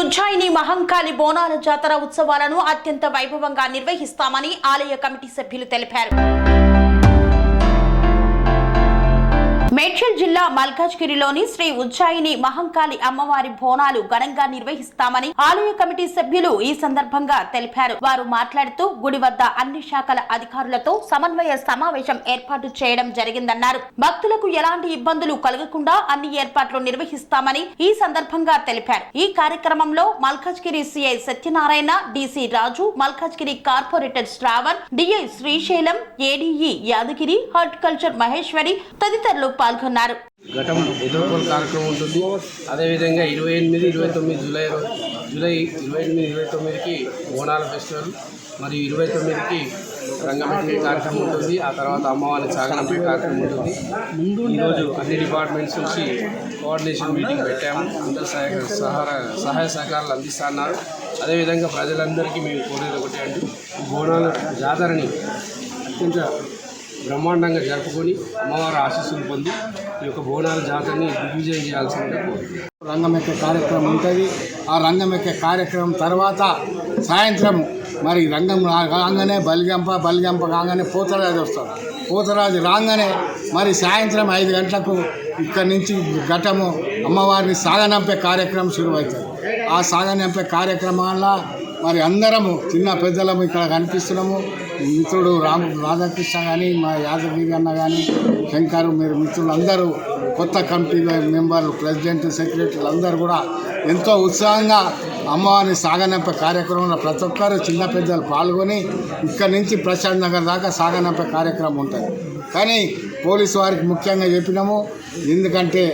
ఉజ్జయిని మహంకాళి బోనాల జాతర ఉత్సవాలను అత్యంత వైభవంగా నిర్వహిస్తామని ఆలయ కమిటీ సభ్యులు తెలిపారు. మేడ్చల్ జిల్లా మల్కాజ్గిరిలోని శ్రీ ఉజ్జయిని మహంకాళి అమ్మవారి బోనాలు ఘనంగా నిర్వహిస్తామని ఆలయ కమిటీ సభ్యులు ఈ సందర్భంగా తెలిపారు. వారు మాట్లాడుతూ గుడి వద్ద అన్ని శాఖల అధికారులతో సమన్వయ సమావేశం ఏర్పాటు చేయడం జరిగిందన్నారు. భక్తులకు ఎలాంటి ఇబ్బందులు కలగకుండా అన్ని ఏర్పాట్లు నిర్వహిస్తామని ఈ సందర్భంగా తెలిపారు. ఈ కార్యక్రమంలో Malkajgiri CI Satyanarayana, DC Raju, Malkajgiri corporator Shravan, DI Srisailam, ADE Yadagiri, horticulture Maheshwari తదితరులు పాల్గొన్నారు. ఘటం ఎదుర్కొల కార్యక్రమం ఉంటుంది. అదేవిధంగా 28, 29 జూలై 28, 29కి బోనాల ఫెస్టివల్ మరియు 29కి రంగమెట్టి కార్యక్రమం ఉంటుంది. ఆ తర్వాత అమ్మవారిని సాగనంపే కార్యక్రమం ఉంటుంది. ఈరోజు అన్ని డిపార్ట్మెంట్స్ నుంచి కోఆర్డినేషన్ మీటింగ్ పెట్టాము. అందరూ సహాయ సహకారాలు అందిస్తున్నారు. అదేవిధంగా ప్రజలందరికీ మేము కోరేది ఒకటే అండి, బోనాల జాతరని అత్యంత బ్రహ్మాండంగా జరుపుకొని అమ్మవారి ఆశీస్సులు పొంది ఈ యొక్క బోనాల జాతరని దిగ్విజయం చేయాల్సిందిగా కోరుతున్నాం. రంగమెక్కే కార్యక్రమం ఉంటుంది. ఆ రంగమెక్కే కార్యక్రమం తర్వాత సాయంత్రం మరి రంగం రాగానే బలిగంప కాగానే పోతరాజు వస్తారు. పోతరాజు రాగానే మరి సాయంత్రం 5 గంటలకు ఇక్కడి నుంచి ఘటము అమ్మవారిని సాగనంపే కార్యక్రమం శురువవుతుంది. ఆ సాగనంపే కార్యక్రమాల్లో మరి అందరము చిన్న పెద్దలము ఇక్కడ కనిపిస్తున్నాము. మిత్రుడు రాధాకృష్ణ కానీ, మా యాదగిరి అన్న కానీ, శంకర్, మీరు మిత్రులు అందరూ, కొత్త కమిటీ మెంబర్లు, ప్రెసిడెంట్, సెక్రటరీలు అందరూ కూడా ఎంతో ఉత్సాహంగా అమ్మవారిని సాగనంపే కార్యక్రమంలో ప్రతి ఒక్కరు చిన్న పెద్దలు పాల్గొని ఇక్కడి నుంచి ప్రశాంత్ నగర్ దాకా సాగనంపే కార్యక్రమం ఉంటుంది. కానీ పోలీసు వారికి ముఖ్యంగా చెప్పినాము, ఎందుకంటే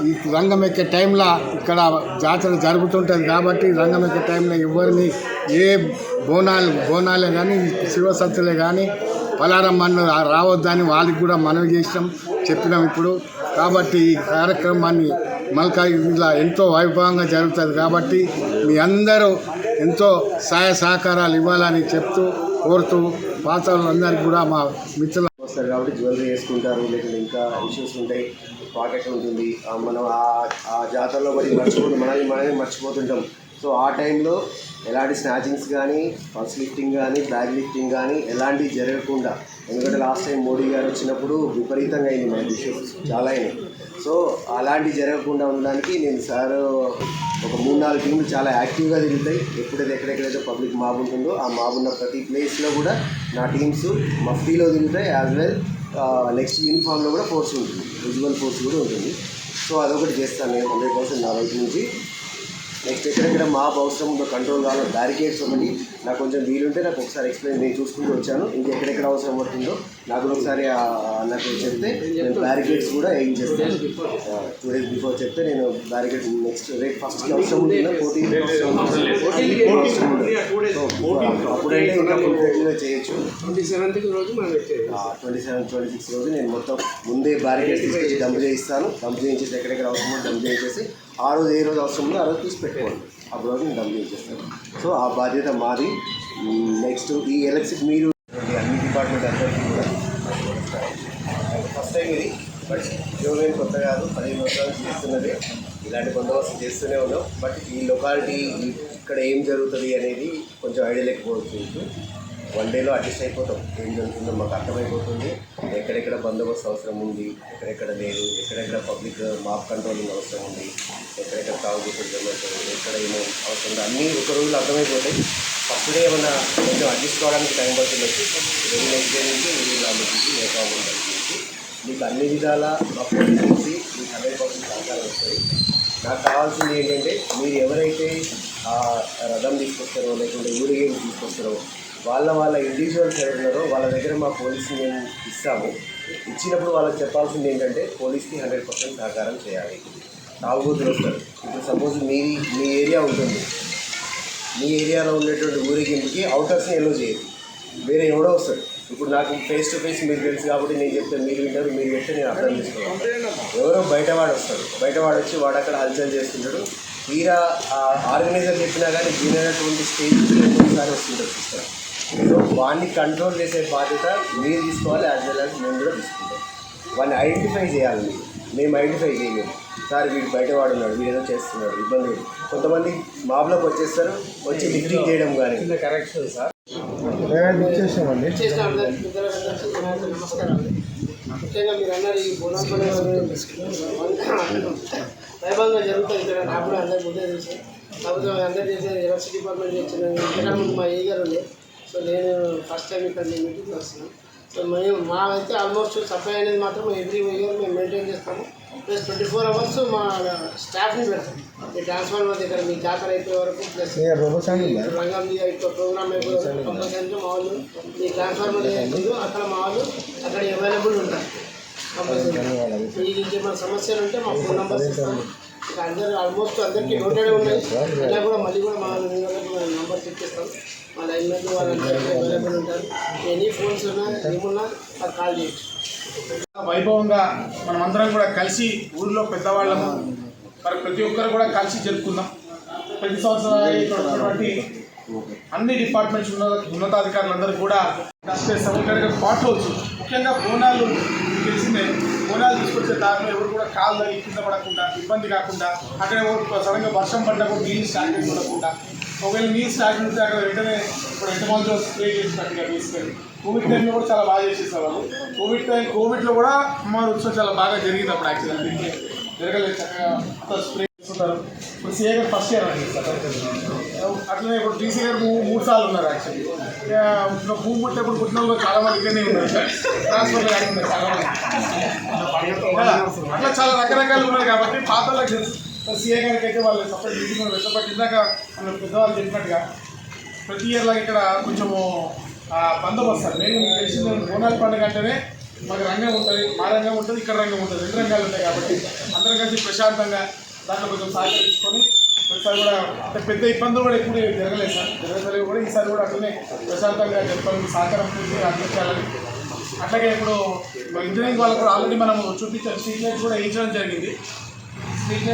ఈ రంగమెక్కే టైంలో ఇక్కడ జాతర జరుగుతుంటుంది కాబట్టి రంగమెక్కే టైంలో ఎవరిని ఏ బోనాలే కానీ, శివసత్తులే కానీ పలారమ్మను రావద్దని వాళ్ళకి కూడా మనవి చెప్పినాం ఇప్పుడు. కాబట్టి ఈ కార్యక్రమాన్ని మల్కాజ్గిరిలో ఎంతో వైభవంగా జరుగుతుంది కాబట్టి మీ అందరూ ఎంతో సహాయ సహకారాలు ఇవ్వాలని చెప్తూ కోరుతూ పాత వాళ్ళందరికీ కూడా మా మిత్రులు వస్తారు కాబట్టి జ్యువెలరీ వేసుకుంటారు, లేకపోతే ఇంకా ఇష్యూస్ ఉంటాయి, పాకెట్ ఉంటుంది, మనం ఆ జాతరలో మనమే మర్చిపోతుంటాం. సో ఆ టైంలో ఎలాంటి స్నాచింగ్స్ కానీ, పర్స్ లిఫ్టింగ్ కానీ, బ్యాగ్ లిఫ్టింగ్ కానీ ఎలాంటివి జరగకుండా, ఎందుకంటే లాస్ట్ టైం మోడీ గారు వచ్చినప్పుడు విపరీతంగా అయింది మన ఇష్యూస్ చాలా అయినాయి. సో అలాంటివి జరగకుండా ఉండడానికి నేను సార్ ఒక 3-4 టీంలు చాలా యాక్టివ్గా తిరుగుతాయి. ఎక్కడెక్కడైతే పబ్లిక్ మాబ్ ఉంటుందో ఆ మాబ్ ఉన్న ప్రతి ప్లేస్లో కూడా నా టీమ్స్ మఫ్టీలో తిరుగుతాయి. యాజ్ వెల్ నెక్స్ట్ యూనిఫామ్లో కూడా ఫోర్స్ ఉంటుంది, విజువల్ ఫోర్స్ కూడా ఉంటుంది. సో అదొకటి చేస్తాను నేను 100% నా వైపు నుంచి. నెక్స్ట్ ఎక్కడెక్కడ మాప్ అవసరం ఉందో కంట్రోల్ కావాలి, బ్యారికేడ్స్ ఒకటి నాకు కొంచెం వీలుంటే నాకు ఒకసారి ఎక్స్ప్లెయిన్ నేను చూసుకుంటూ వచ్చాను. ఇంకెక్కడెక్కడ అవసరం పడుతుందో నాకు ఒకసారి నాకు చెప్తే నేను బ్యారికేడ్స్ కూడా ఏం చేస్తాను. 2 days బిఫోర్ చెప్తే నేను బ్యారికేడ్ నెక్స్ట్ రేపు ఫస్ట్కి అవసరం ఉంటుందో 14 అవసరం అప్పుడైతే ఇంకా ఫుల్గా చేయొచ్చు. 27 రోజు 26 రోజు నేను మొత్తం ముందే బ్యారికేడ్స్ తీసుకొచ్చి డంప్ చేయిస్తాను. డంప్ చేయించేసి ఎక్కడెక్కడ అవసరమో డంప్ చేయించేసి ఆ రోజు ఏ రోజు అవసరం ఉందో ఆ రోజు తీసి పెట్టుకోండి, అప్పుడు రోజు నేను డంప్ చేసేస్తాను. సో ఆ బాధ్యత మాది. నెక్స్ట్ ఈ ఎలక్షన్ మీరు అన్ని డిపార్ట్మెంట్ అందరికీ కూడా ఫస్ట్ టైం ఇది, బట్ ఉద్యోగం కొత్త కాదు, 15 సంవత్సరాలు చేస్తున్నది. ఇలాంటి బందోబస్తు చేస్తూనే ఉన్నాం. బట్ ఈ లొకాలిటీ ఇక్కడ ఏం జరుగుతుంది అనేది కొంచెం ఐడియా లేకపోవచ్చు. 1 డేలో అడ్జస్ట్ అయిపోతాం. ఏం జరుగుతుందో మాకు అర్థమైపోతుంది. ఎక్కడెక్కడ బందోబస్తు అవసరం ఉంది, ఎక్కడెక్కడ లేదు, ఎక్కడెక్కడ పబ్లిక్ మాప్ కంట్రోలింగ్ అవసరం ఉంది, ఎక్కడెక్కడ తాగుబోతులు జరుగుతుంది, ఎక్కడ ఏమో అవసరం ఉంది, అన్నీ ఒక రోజులు అర్థమైపోతాయి. ఫస్ట్ డే ఏమన్నా కొంచెం అడ్జస్ట్ కావడానికి టైం పడుతుంది. నెక్స్ట్ డే నుంచి మీరు ఆలోచించి లేకపోతే మీకు అన్ని విధాల అప్రోచ్ చేసి మీకు 100% సహకారం వస్తుంది. నాకు కావాల్సింది ఏంటంటే మీరు ఎవరైతే రథం తీసుకొస్తారో లేకుంటే ఊరేగింపు తీసుకొస్తారో వాళ్ళ ఇండివిజువల్స్ ఎవరున్నారో వాళ్ళ దగ్గర మా పోలీస్ని మేము ఇస్తాము. ఇచ్చినప్పుడు వాళ్ళకి చెప్పాల్సింది ఏంటంటే పోలీస్కి 100% సహకారం చేయాలి. తాగుబోతులు వస్తారు. ఇప్పుడు సపోజ్ మీ ఏరియా ఉంటుంది, మీ ఏరియాలో ఉండేటువంటి ఊరేగింపుకి అవుటర్స్ని ఎలో చేయదు, వేరే ఎవడో వస్తాడు. ఇప్పుడు నాకు ఫేస్ టు ఫేస్ మీరు తెలుసు కాబట్టి నేను చెప్తే మీరు వింటారు, మీరు చెప్తే నేను అర్థం చేసుకోవాలి. ఎవరో బయటవాడు వస్తాడు, బయటవాడు వచ్చి వాడు అక్కడ హల్చల్ చేస్తుంటాడు. తీరా ఆర్గనైజర్ చెప్పినా కానీ దీనైనటువంటి స్టేజ్కి ఒకసారి వస్తుంటారు సిస్టమ్. సో వాడిని కంట్రోల్ చేసే బాధ్యత మీరు తీసుకోవాలి, యాజ్ వెల్ యాజ్ మేము కూడా తీసుకుంటాం. వాడిని ఐడెంటిఫై చేయాలి. మేము ఐడెంటిఫై చేయలేము. సార్ వీడు బయటవాడు ఉన్నాడు, వీడు ఏదో చేస్తున్నాడు, ఇబ్బంది. కొంతమంది మాబ్లోకి వచ్చేస్తారు, వచ్చి లిఫ్టింగ్ చేయడం కానీ. Correction sir. ఇచ్చేసామండి. నమస్కారం. ముఖ్యంగా మీరు అన్నారు ఈ బోనాల పండుగ వైభవంగా జరుగుతుంది ఇక్కడ. నాకు కూడా అందరి ముందే తెలుసు. కాకపోతే అందరు చేసే ఎలక్ట్రిసిటీ డిపార్ట్మెంట్ చేసిన ఇక్కడ ముందు మా ఏ గారు ఉండే. సో నేను ఫస్ట్ టైం ఇక్కడ నేను మీటింగ్ వస్తున్నాను. సో మేము మా అయితే ఆల్మోస్ట్ సప్లై అనేది మాత్రం ఎవ్రీ ఇయర్ మేము మెయింటైన్ చేస్తాము. ప్లస్ 24 hours మా స్టాఫ్ని పెడతాం. ఈ ట్రాన్స్ఫార్మర్ దగ్గర మీ జాతర అయిపోయే వరకు ప్లస్ రంగం ఎక్కువ ప్రోగ్రామ్ అయిపోయే వరకు కంపల్సరీగా మా వాళ్ళు ఈ ట్రాన్స్ఫార్మర్ అయిపోయిందో అక్కడ మా వాళ్ళు అక్కడ అవైలబుల్ ఉంటారు కంపల్సరీ. మీకు ఇంకేమైనా సమస్యలు ఉంటే మా ఫోన్ నెంబర్స్ ఇస్తాము. ఇక అందరూ ఆల్మోస్ట్ అందరికీ నోటెడ్ ఉన్నాయి. ఇలా కూడా మళ్ళీ కూడా మా నెంబర్స్ ఇప్పిస్తాం. మా లైన్మెన్ వాళ్ళందరికీ అవైలబుల్ ఉంటారు. ఎనీ ఫోన్స్ ఉన్నా ఏమున్నా అది కాల్ చేయొచ్చు. వైభవంగా మనమందరం కూడా కలిసి ఊరిలో పెద్దవాళ్ళము మరి ప్రతి ఒక్కరు కూడా కలిసి జరుపుకుందాం. ప్రతి సంవత్సరం ఇక్కడ ఉన్నటువంటి అన్ని డిపార్ట్మెంట్స్ ఉన్నతాధికారులందరూ కూడా చేస్తాము. ఇక్కడ స్పాట్ హౌస్ ముఖ్యంగా బోనాలు తెలిసిందే. బోనాలు తీసుకొచ్చే దారిలో ఎవరు కూడా కాళ్ళు తగిలి కింద పడకుండా ఇబ్బంది కాకుండా, అక్కడ సడన్గా వర్షం పడ్డప్పుడు నీళ్ళు స్టార్ట్ చేసి పడకుండా, ఒకవేళ నీళ్ళు స్టార్ట్ చేస్తే అక్కడ వెంటనే ఇప్పుడు ఎంతమంది స్ప్రే చేసినట్టుగా తీసుకెళ్ళి కోవిడ్ టైంలో కూడా చాలా బాగా చేసేసారు వాళ్ళు. కోవిడ్లో కూడా అమ్మవారి ఉత్సవం చాలా బాగా జరిగింది. అప్పుడు యాక్చువల్లీ జరగలేదు, చక్కగా అంతా స్ప్రే చేస్తుంటారు. ఇప్పుడు సీఏ గారు ఫస్ట్ ఇయర్ అండి అట్లనే. ఇప్పుడు డీసీ గారు 3 సార్లు ఉన్నారు యాక్చువల్లీ. ఇంకా భూమి ముట్టే ఇప్పుడు పుట్టిన చాలా మంది ఇక్కడనే ఉన్నారు ట్రాన్స్ఫర్ కాకుండా చాలా మంది. అట్లా చాలా రకరకాలు ఉన్నారు కాబట్టి పాత వాళ్ళకి సీఏ గారికి అయితే వాళ్ళు సపరేట్ మీటింగ్ కూడా పెట్టారు. బట్ ఇందాక మన పెద్దవాళ్ళు చెప్పినట్టుగా ప్రతి ఇయర్ లాగా ఇక్కడ కొంచెము బందోబస్తు సార్. నేను మీకు తెలిసింది బోనాల పండుగ అంటేనే మాకు రంగం ఉంటుంది, మా రంగం ఉంటుంది, ఇక్కడ రంగం ఉంటుంది, 2 రంగాలు ఉంటాయి. కాబట్టి అందరం కలిసి ప్రశాంతంగా దాంట్లో కొంచెం సహకరించుకొని ఒకసారి కూడా అంటే పెద్ద ఇబ్బందులు కూడా ఎక్కువ జరగలేదు సార్. జరగలేదు కూడా ఈసారి కూడా అట్లనే ప్రశాంతంగా చెప్పాలని సహకారం అందించాలని. అట్లాగే ఇప్పుడు ఇంజనీరింగ్ వాళ్ళకు కూడా ఆల్రెడీ మనం చూపించాం. స్ట్రీట్ లైట్ కూడా వేయించడం జరిగింది. స్ట్రీట్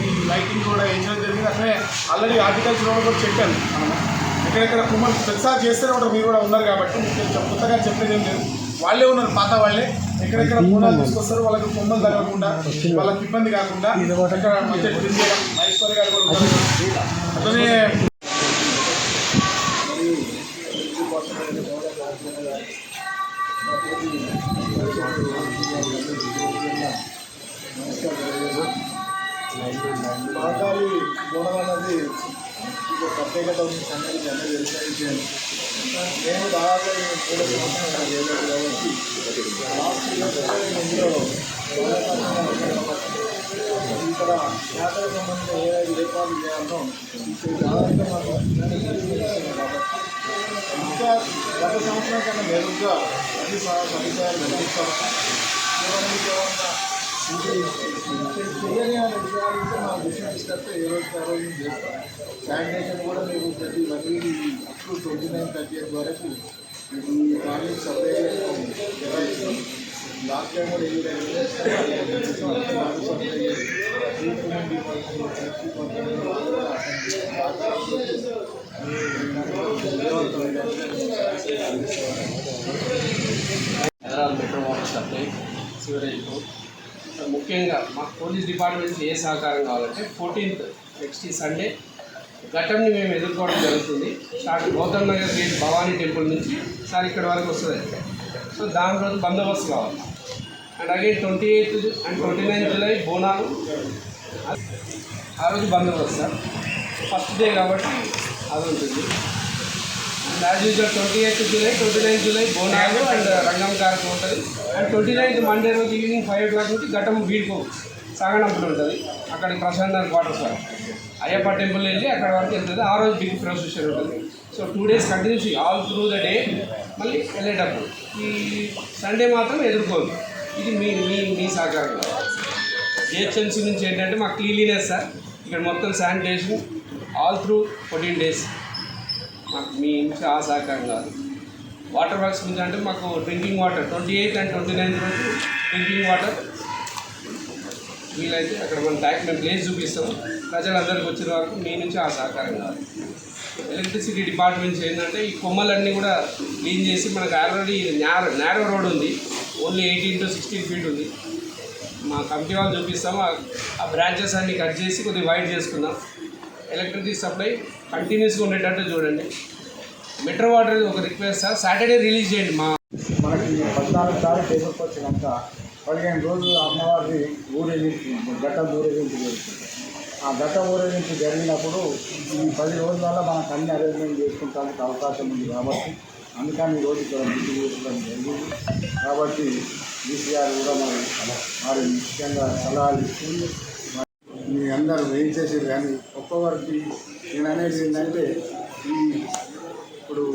ఈ లైటింగ్ కూడా వేయించడం జరిగింది. అట్లనే ఆల్రెడీ హార్టికల్చర్ కూడా చెప్పాను. మనం ఎక్కడెక్కడ కుమ్మలు ప్రతిసారి చేస్తూనే ఉంటారు. మీరు కూడా ఉన్నారు కాబట్టి మీకు కొత్తగా చెప్పేది ఏం లేదు. వాళ్ళే ఉన్నారు, పాత వాళ్ళే. ఎక్కడెక్కడ బోనాలు తీసుకొస్తారు వాళ్ళకి కొమ్మలు తగ్గకుండా, వాళ్ళకి ఇబ్బంది కాకుండా ఇక్కడ మంచిగా క్లీన్ చేయడం. మహేశ్వరి గారు కూడా ఉన్నారు. అట్లనే బాగాలి బోనం అన్నది ఒక ప్రత్యేకత ఉంది. సంగతి అందరూ తెలిసిన విషయం. నేను దాదాపు 3 సంవత్సరాలు చేయలేదు కాబట్టి లాస్ట్ ఇయర్ ఇందులో ఇక్కడ యాత్ర సంబంధించిన ఏదైతే ఏర్పాట్లు చేయాలో దాదాపుగా మాకు కాబట్టి ఇంకా గత సంవత్సరం కన్నా మెరుగ్గా అన్ని సదుపాయాలు కల్పిస్తామని చేయని అనే విషయాలంటే మా దృష్టి తీసుకొస్తే ఏ రోజుకి ఆ రోజు చేస్తాం. శానిటేషన్ కూడా మేము ప్రతి బదిలీ అప్పుడు 29-30 వరకు ఈ కాలేజ్ సప్లై చేస్తాం. లాస్ట్ టైం కూడా సప్లై చేసి metro water supply, sewerage board. ముఖ్యంగా మాకు పోలీస్ డిపార్ట్మెంట్ ఏ సహకారం కావాలంటే 14th నెక్స్ట్ ఈ సండే ఘటనని మేము ఎదుర్కోవడం జరుగుతుంది. Start Gautam Nagar gate Bhavani temple నుంచి సార్ ఇక్కడ వరకు వస్తుంది. సో దాని రోజు బందోబస్తు కావాలి. And again 28th and 29th July Bonalu, ఆ రోజు బందోబస్తు సార్. ఫస్ట్ డే కాబట్టి అది ఉంటుంది. And as usual 28th July 29th July Bonalu and Rangam కార్యక్రమం ఉంటుంది. అండ్ 29th మండే రోజు ఈవినింగ్ 5 o'clock నుంచి ఘటం వీడుకో సాగనంపుడు ఉంటుంది. అక్కడికి Prashanth quarter sir Ayyappa temple వెళ్ళి అక్కడ వరకు వెళ్తుంది. ఆ రోజు బిగ్ ప్రొసెషన్ ఉంటుంది. So 2 days continuously all through the day. మళ్ళీ వెళ్ళేటప్పుడు ఈ సండే మాత్రం ఎదుర్కోదు. ఇది మీ మీ మీ సహకారం. జిహెచ్ఎంసీ నుంచి ఏంటంటే మాకు క్లీన్లీనెస్ సార్. ఇక్కడ మొత్తం శానిటేషన్ ఆల్ త్రూ 14 days మాకు మీ నుంచి ఆ సహకారం కాదు. వాటర్ వర్క్స్ నుంచి అంటే మాకు drinking water 28th and 29th రోజు డ్రింకింగ్ వాటర్ వీలైతే అక్కడ మన ట్యాంక్ మేము ప్లేస్ చూపిస్తాము. ప్రజలందరికీ వచ్చిన వరకు మీ నుంచి ఆ సహకారం కాదు. ఎలక్ట్రిసిటీ డిపార్ట్మెంట్స్ ఏంటంటే ఈ కొమ్మలన్నీ కూడా క్లీన్ చేసి మనకు ఆల్రెడీ నేరో రోడ్ ఉంది. ఓన్లీ 18 to 16 feet ఉంది. మా కమిటీ వాళ్ళు చూపిస్తాము. ఆ బ్రాంచెస్ అన్ని కట్ చేసి కొద్దిగా వైడ్ చేసుకున్నాం. ఎలక్ట్రిసిటీ సప్లై కంటిన్యూస్గా ఉండేటట్టు చూడండి. మెట్రో వాటర్ ఒక రిక్వెస్ట్ సార్, సాటర్డే రిలీజ్ చేయండి. మనకి 14 తారీఖు పేపర్కి వచ్చినాక 15 రోజులు అమ్మవారి ఊరేగింపు ఘట్ట ఊరేగింపు జరుగుతుంది. ఆ ఘట్ట ఊరేగింపు జరిగినప్పుడు ఈ 10 రోజులలో మనకు అన్ని అరేంజ్మెంట్ చేసుకుంటానికి అవకాశం ఉంది కాబట్టి అందుకని ఈరోజు ఇక్కడ మీటింగ్ చేసుకోవడం జరిగింది. కాబట్టి DCR కూడా మరి ముఖ్యంగా సలహాలు ఇస్తుంది. మీ అందరూ ఏం చేసేది కానీ ఒక్కొక్కరికి నేను అనేది ఏంటంటే ఇప్పుడు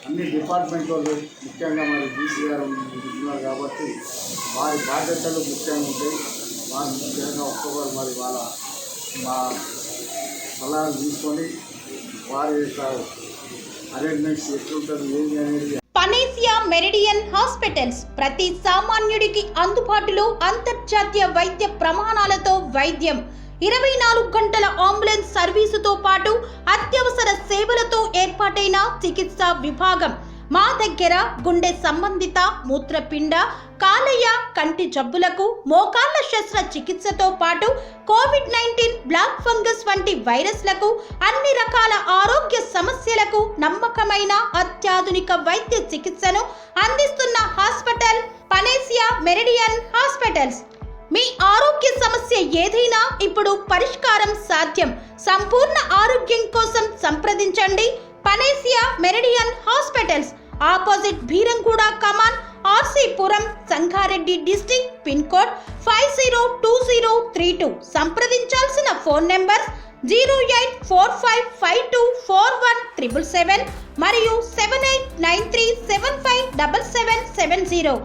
అన్ని డిపార్ట్మెంట్ వాళ్ళు ముఖ్యంగా మరి DCR ఉన్నారు కాబట్టి వారి బాధ్యతలు ముఖ్యంగా ఉంటాయి. వారు ముఖ్యంగా ఒక్కొక్కరు మరి మా సలహాలు తీసుకొని వారి యొక్క అరేంజ్మెంట్స్ ఎట్లుంటుంది ఏంటి అనేది. పనేసియా మెరిడియన్ హాస్పిటల్స్ ప్రతి సామాన్యుడికి అందుబాటులో అంతర్జాతీయ వైద్య ప్రమాణాలతో వైద్యం, 24 గంటల అంబులెన్స్ సర్వీసుతో పాటు అత్యవసర సేవలతో ఏర్పాటైన చికిత్సా విభాగం. మా దగ్గర గుండె సంబంధిత, మూత్రపిండ, కాలేయ, కంటి జబ్బులకు, మోకాళ్ల శస్త్ర చికిత్సతో పాటు కోవిడ్-19, బ్లాక్ ఫంగస్ వంటి వైరస్లకు, అన్ని రకాల ఆరోగ్య సమస్యలకు నమ్మకమైన అత్యాధునిక వైద్య చికిత్సను అందిస్తున్న హాస్పిటల్ పనేసియా మెరిడియన్ హాస్పిటల్స్. మీ ఆరోగ్య సమస్య ఏదైనా ఇప్పుడు పరిష్కారం సాధ్యం. సంపూర్ణ ఆరోగ్యం కోసం సంప్రదించండి Panacea Meridian hospitals, opposite Beeramguda Kaman, RC Puram, Sangareddy district, pin code 502032. సంప్రదించాల్సిన ఫోన్ నెంబర్ 0845524177 మరియు 7893757770.